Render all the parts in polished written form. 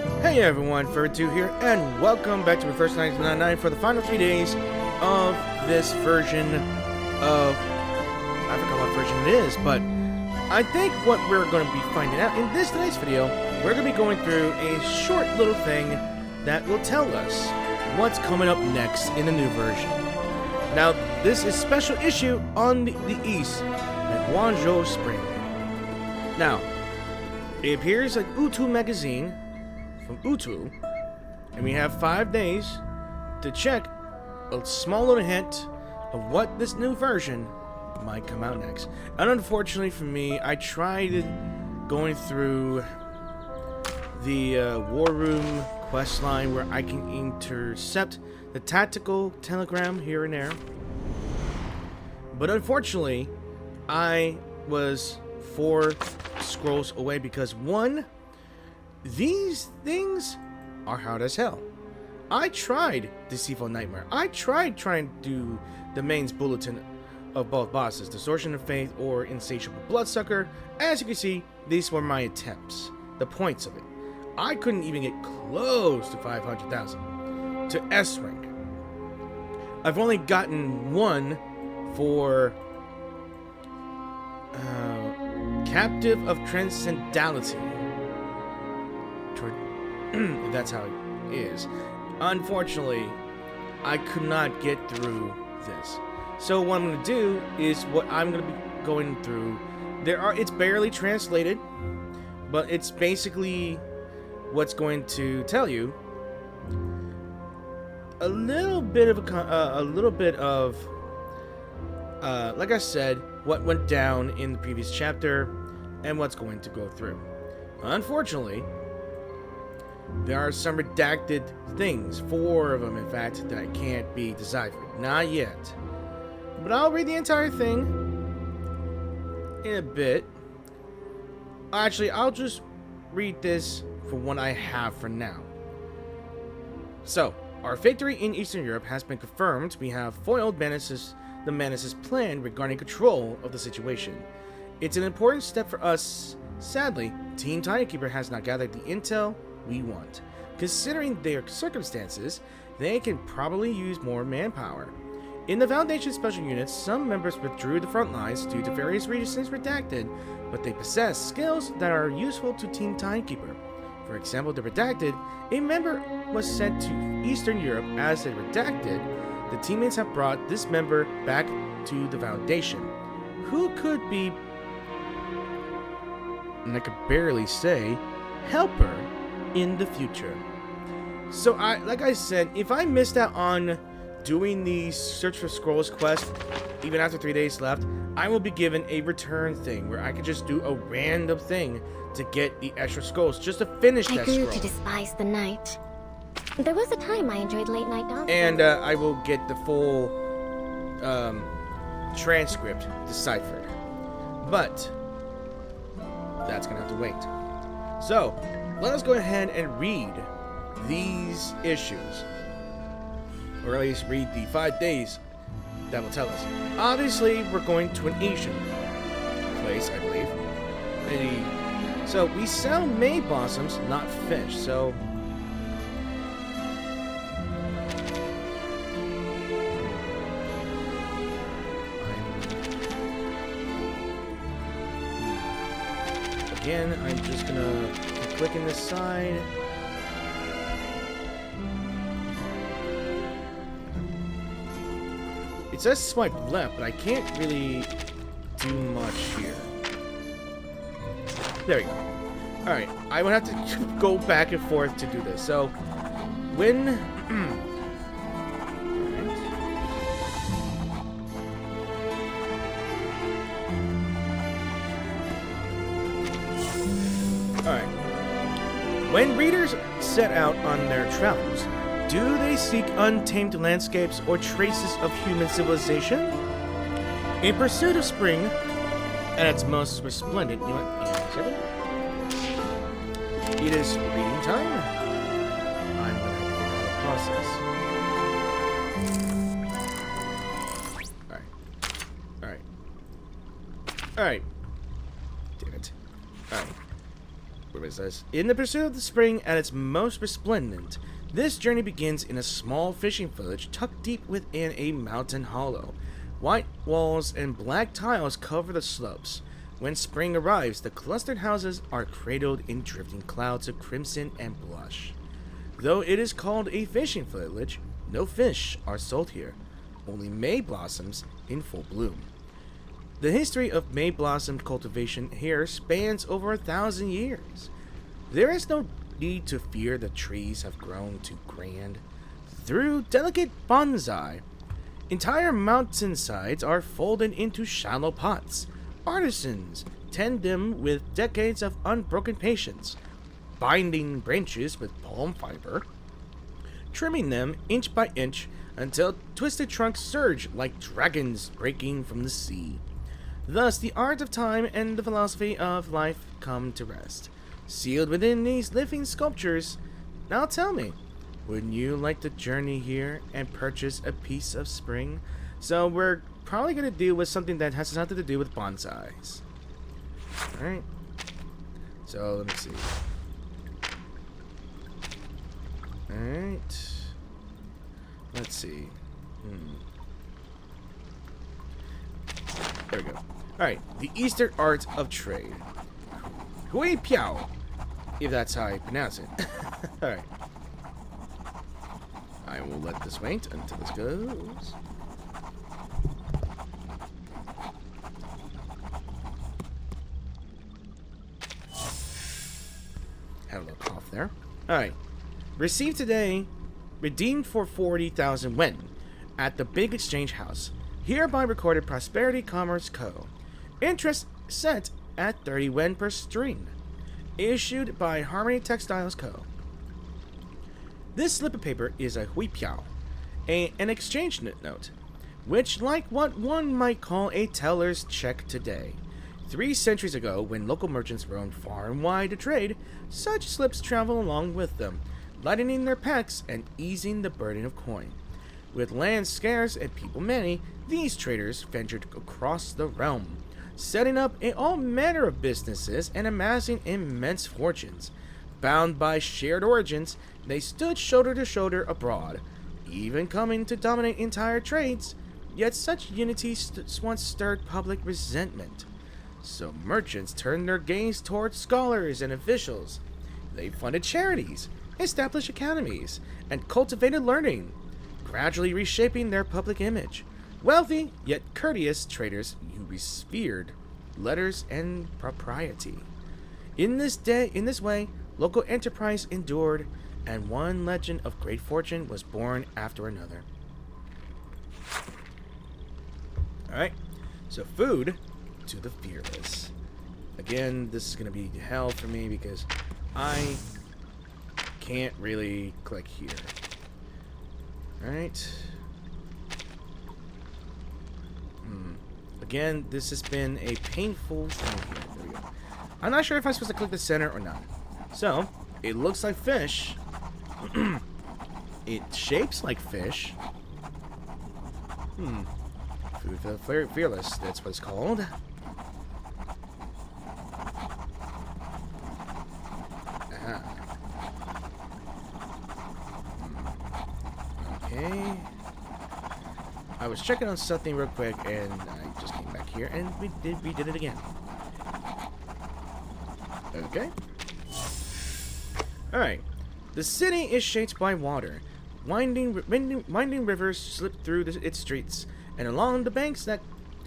Hey everyone, Fervid here, and welcome back to the first 1999 for the final 3 days of this version of... I forgot what version it is, but I think what we're going to be finding out in today's video, we're going to be going through a short little thing that will tell us what's coming up next in the new version. Now, this is special issue on the east at Huanzhou Spring. Now, it appears at Huanzhou magazine from Huanzhou, and we have 5 days to check a small little hint of what this new version might come out next. And unfortunately for me, I tried going through the War Room quest line where I can intercept the tactical telegram here and there, but unfortunately I was 4 scrolls away because one, these things are hard as hell. I tried Deceitful Nightmare. I tried trying to do the mains bulletin of both bosses, Distortion of Faith or Insatiable Bloodsucker. As you can see, these were my attempts, the points of it. I couldn't even get close to 500,000 to S rank. I've only gotten one for Captive of Transcendality. That's how it is. Unfortunately, I could not get through this. So what I'm going to do is what I'm going to be going through. It's barely translated, but it's basically what's going to tell you a little bit of like I said, what went down in the previous chapter and what's going to go through. Unfortunately, there are some redacted things, 4 of them in fact, that can't be deciphered. Not yet. But I'll read the entire thing in a bit. Actually, I'll just read this for what I have for now. So, our victory in Eastern Europe has been confirmed. We have foiled the Menace's plan regarding control of the situation. It's an important step for us. Sadly, Team Timekeeper has not gathered the intel we want. Considering their circumstances, they can probably use more manpower. In the Foundation special units, some members withdrew the front lines due to various reasons redacted, but they possess skills that are useful to Team Timekeeper. For example, the redacted, a member was sent to Eastern Europe as a redacted. The teammates have brought this member back to the Foundation. Who could be, and I could barely say, helper in the future. So like I said, if I missed out on doing the Search for Scrolls quest, even after 3 days left, I will be given a return thing where I could just do a random thing to get the extra scrolls just to finish that scroll. I grew to despise the night. There was a time I enjoyed late night dances. And I will get the full transcript deciphered. But that's gonna have to wait. So let us go ahead and read these issues, or at least read the 5 days that will tell us. Obviously, we're going to an Asian place, I believe. So we sell maid blossoms, not fish. So again, I'm just gonna keep clicking this side. It says swipe left, but I can't really do much here. There we go. Alright, I would have to go back and forth to do this. So, when... Alright. When readers set out on their travels, do they seek untamed landscapes or traces of human civilization? In pursuit of spring, at its most resplendent, it is reading time. I'm gonna have to figure out the process. Alright. Damn it. Alright. We're it says, in the pursuit of the spring at its most resplendent, this journey begins in a small fishing village tucked deep within a mountain hollow. White walls and black tiles cover the slopes. When spring arrives, the clustered houses are cradled in drifting clouds of crimson and blush. Though it is called a fishing village, no fish are sold here, only May blossoms in full bloom. The history of May blossom cultivation here spans over 1,000 years. There is no need to fear the trees have grown too grand. Through delicate bonsai, entire mountainsides are folded into shallow pots. Artisans tend them with decades of unbroken patience, binding branches with palm fiber, trimming them inch by inch until twisted trunks surge like dragons breaking from the sea. Thus, the art of time and the philosophy of life come to rest, sealed within these living sculptures. Now tell me, wouldn't you like to journey here and purchase a piece of spring? So we're probably going to deal with something that has nothing to do with bonsais. Alright. So, let me see. Alright. Let's see. There we go. Alright. The Eastern Art of Trade. Hui Piao. If that's how I pronounce it. Alright. I will let this wait until this goes. Had a little cough there. Alright. Received today, redeemed for 40,000 yen at the Big Exchange House. Hereby recorded Prosperity Commerce Co. Interest set at 30 yen per string. Issued by Harmony Textiles Co. This slip of paper is a huipiao, an exchange note, which like what one might call a teller's check today. 3 centuries ago, when local merchants roamed far and wide to trade, such slips travel along with them, lightening their packs and easing the burden of coin. With land scarce and people many, these traders ventured across the realm, setting up all manner of businesses and amassing immense fortunes. Bound by shared origins, they stood shoulder to shoulder abroad, even coming to dominate entire trades. Yet such unity once stirred public resentment. So merchants turned their gaze towards scholars and officials. They funded charities, established academies, and cultivated learning, gradually reshaping their public image. Wealthy, yet courteous traders who revered letters and propriety. In this way, local enterprise endured, and one legend of great fortune was born after another. Alright, so food to the fearless. Again, this is going to be hell for me because I can't really click here. Alright. Again, this has been a painful thing here. There we go. I'm not sure if I'm supposed to click the center or not. So, it looks like fish. It shapes like fish. Food for the fearless, that's what it's called. Okay. I was checking on something real quick, and I just came back here, and we did it again. Okay. Alright. The city is shaped by water. Winding rivers slip through its streets, and along the banks that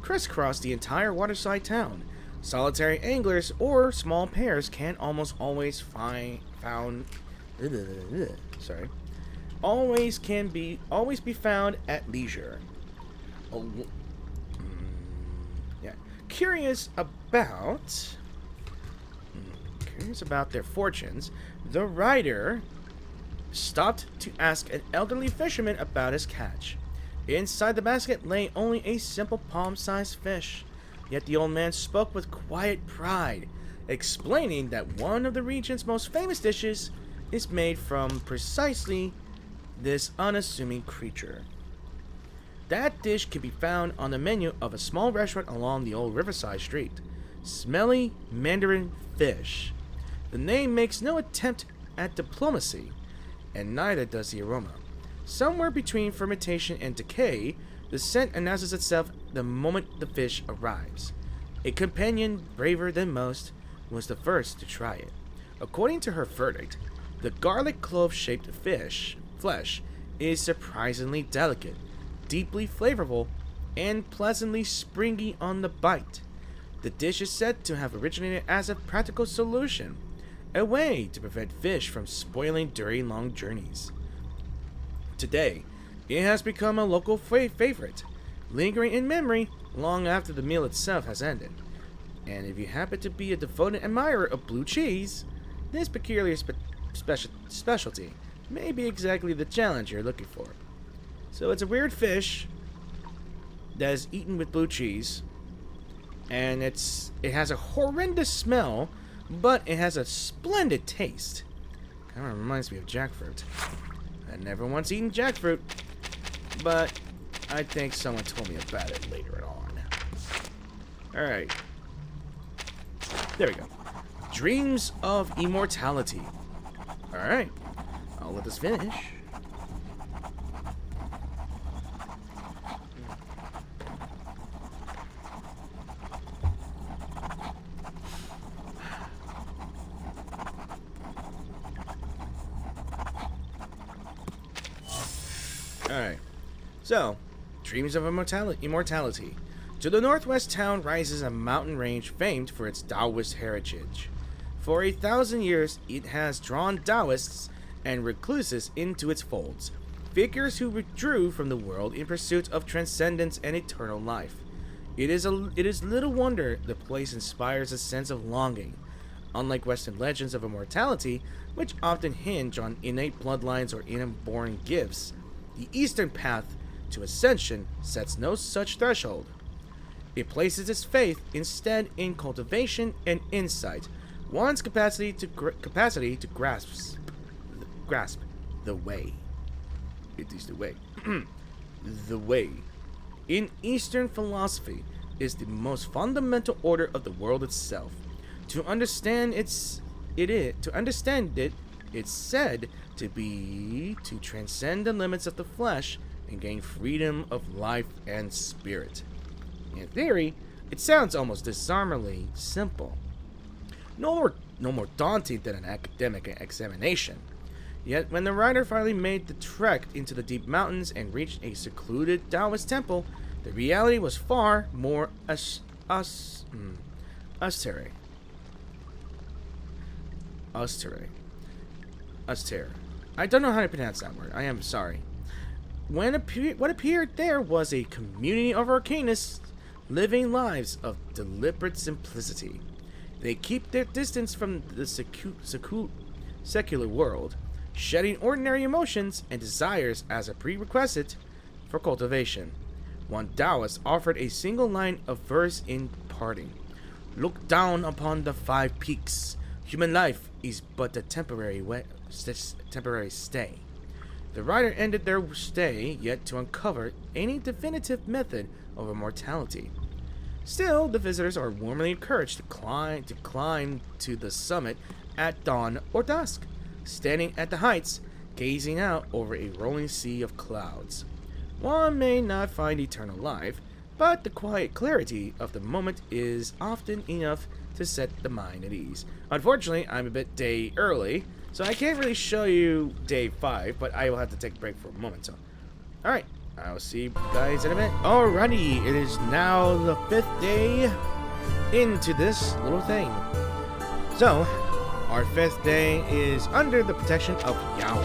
crisscross the entire waterside town. Solitary anglers or small pairs can almost always always be found at leisure. Curious about their fortunes, the rider stopped to ask an elderly fisherman about his catch. Inside the basket lay only a simple palm-sized fish, yet the old man spoke with quiet pride, explaining that one of the region's most famous dishes is made from precisely this unassuming creature. That dish can be found on the menu of a small restaurant along the old Riverside Street. Smelly Mandarin fish. The name makes no attempt at diplomacy, and neither does the aroma. Somewhere between fermentation and decay, the scent announces itself the moment the fish arrives. A companion braver than most was the first to try it. According to her verdict, the garlic clove-shaped flesh is surprisingly delicate, deeply flavorful, and pleasantly springy on the bite. The dish is said to have originated as a practical solution, a way to prevent fish from spoiling during long journeys. Today, it has become a local favorite, lingering in memory long after the meal itself has ended. And if you happen to be a devoted admirer of blue cheese, this peculiar specialty may be exactly the challenge you're looking for. So it's a weird fish that is eaten with blue cheese, and it has a horrendous smell, but it has a splendid taste. Kind of reminds me of jackfruit. I never once eaten jackfruit, but I think someone told me about it later on. Alright. There we go. Dreams of immortality. Alright. I'll let this finish. Alright. So, dreams of immortality. To the northwest town rises a mountain range famed for its Taoist heritage. For 1,000 years, it has drawn Taoists and recluses into its folds, figures who withdrew from the world in pursuit of transcendence and eternal life. It is little wonder the place inspires a sense of longing. Unlike Western legends of immortality, which often hinge on innate bloodlines or inborn gifts, the Eastern path to ascension sets no such threshold. It places its faith instead in cultivation and insight, one's capacity to grasp the way. It is the way. The way, in Eastern philosophy, is the most fundamental order of the world itself. To understand it, it's said to be to transcend the limits of the flesh and gain freedom of life and spirit. In theory, it sounds almost disarmingly simple. No more daunting than an academic examination. Yet, when the writer finally made the trek into the deep mountains and reached a secluded Taoist temple, the reality was far more austere. I don't know how to pronounce that word. I am sorry. What appeared there was a community of arcanists living lives of deliberate simplicity. They keep their distance from the secular world, shedding ordinary emotions and desires as a prerequisite for cultivation. One Taoist offered a single line of verse in parting. Look down upon the 5 peaks. Human life is but a temporary stay. The writer ended their stay yet to uncover any definitive method of immortality. Still, the visitors are warmly encouraged to climb to the summit at dawn or dusk, standing at the heights, gazing out over a rolling sea of clouds. One may not find eternal life, but the quiet clarity of the moment is often enough to set the mind at ease. Unfortunately, I'm a bit day early, so I can't really show you day 5, but I will have to take a break for a moment. So, alright, I'll see you guys in a bit. Alrighty, it is now the 5th day into this little thing. So, our 5th day is under the protection of Yao.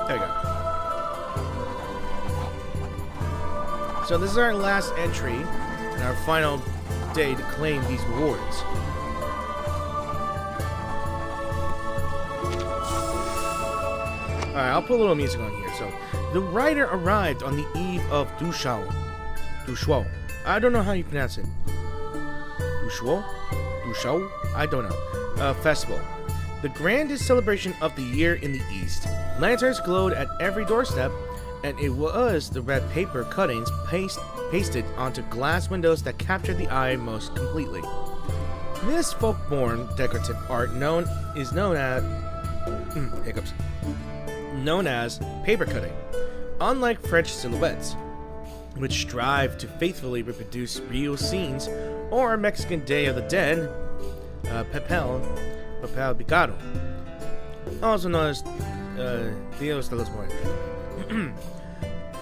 There we go. So this is our last entry and our final day to claim these rewards. Alright, I'll put a little music on here. So, the writer arrived on the eve of Dushao. I don't know how you pronounce it. Dushao? I don't know. Festival. The grandest celebration of the year in the East. Lanterns glowed at every doorstep, and it was the red paper cuttings pasted onto glass windows that captured the eye most completely. This folk-born decorative art is known as paper cutting. Unlike French silhouettes, which strive to faithfully reproduce real scenes, or Mexican Day of the Dead, papel picado, also known as Dios de los Muertos.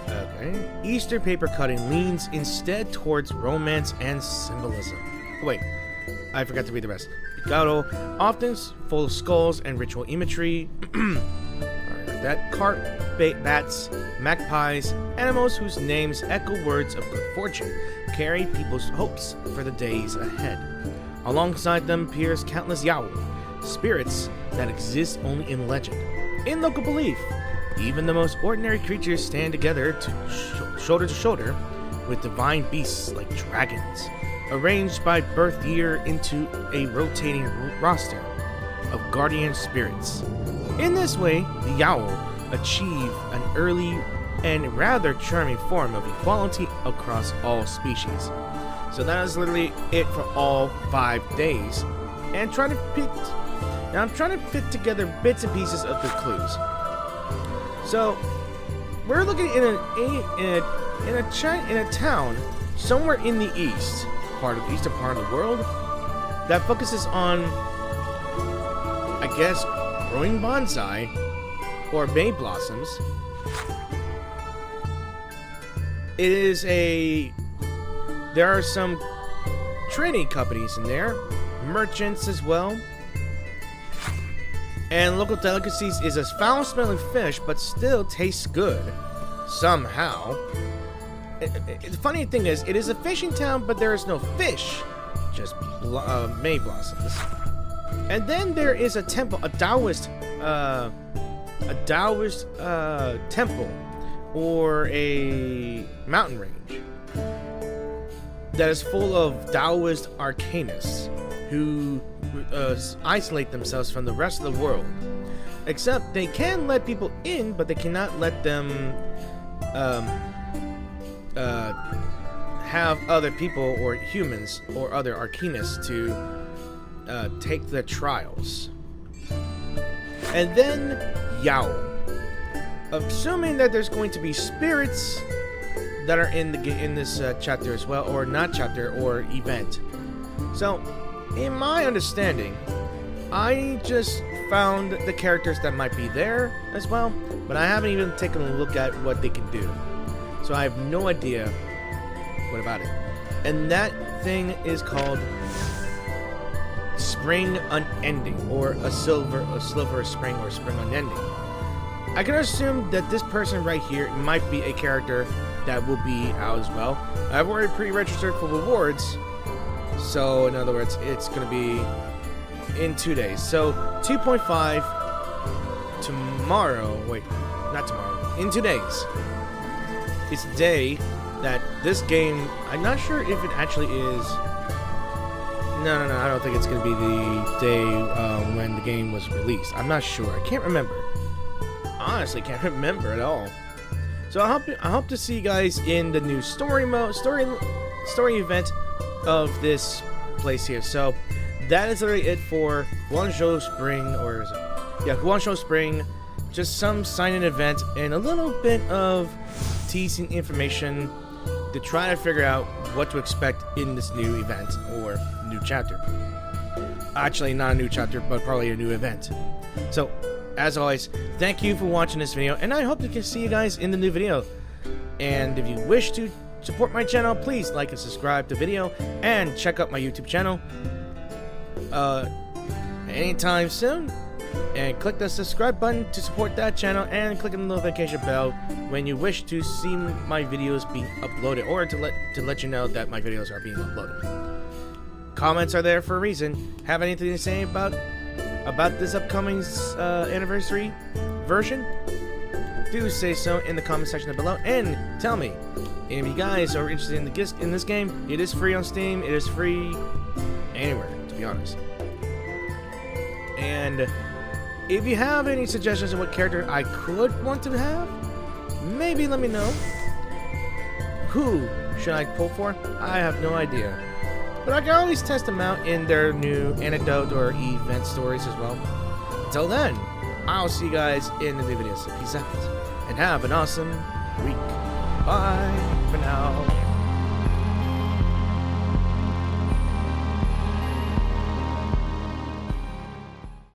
Okay. Eastern paper cutting leans instead towards romance and symbolism. Wait, I forgot to read the rest. Picado, often full of skulls and ritual imagery. That carp, bats, magpies, animals whose names echo words of good fortune, carry people's hopes for the days ahead. Alongside them appears countless Yao, spirits that exist only in legend. In local belief, even the most ordinary creatures stand together shoulder to shoulder with divine beasts like dragons, arranged by birth year into a rotating roster of guardian spirits. In this way, the Yao achieve an early and rather charming form of equality across all species. So that is literally it for all 5 days. And I'm trying to fit together bits and pieces of the clues. So we're looking in a town somewhere in the eastern part of the world that focuses on, I guess, growing bonsai or May blossoms. There are some trading companies in there, merchants as well. And local delicacies is a foul-smelling fish, but still tastes good somehow. The funny thing is, it is a fishing town, but there is no fish, just May blossoms. And then there is a temple, a Taoist temple, or a mountain range that is full of Taoist arcanists who isolate themselves from the rest of the world. Except they can let people in, but they cannot let them have other people or humans or other arcanists to take the trials. And then Yao. Assuming that there's going to be spirits that are in this chapter as well, or not chapter, or event. So, in my understanding, I just found the characters that might be there as well, but I haven't even taken a look at what they can do. So I have no idea what about it. And that thing is called Spring Unending, or a Silver Spring, or Spring Unending. I can assume that this person right here might be a character that will be out as well. I've already pre-registered for rewards, so in other words, it's going to be in 2 days. So 2.5 tomorrow. Wait, not tomorrow. In 2 days. It's the day that this game. I'm not sure if it actually is. No. I don't think it's going to be the day when the game was released. I'm not sure. I can't remember. Honestly, can't remember at all. So I hope to see you guys in the new story event of this place here. So that is literally it for Huanzhou Spring, or is it? Yeah, Huanzhou Spring. Just some sign-in event and a little bit of teasing information to try to figure out what to expect in this new event or new chapter. Actually, not a new chapter, but probably a new event. So, as always, thank you for watching this video, and I hope to see you guys in the new video. And if you wish to support my channel, please like and subscribe to the video, and check out my YouTube channel anytime soon. And click the subscribe button to support that channel, and click on the notification bell when you wish to see my videos being uploaded, or to let you know that my videos are being uploaded. Comments are there for a reason. Have anything to say about this upcoming anniversary version? Do say so in the comment section below, and tell me if you guys are interested in this game. It is free on Steam. It is free anywhere, to be honest. And if you have any suggestions on what character I could want to have, maybe let me know. Who should I pull for? I have no idea. but I can always test them out in their new anecdote or event stories as well. Until then, I'll see you guys in the new videos. Peace out, and have an awesome week. Bye.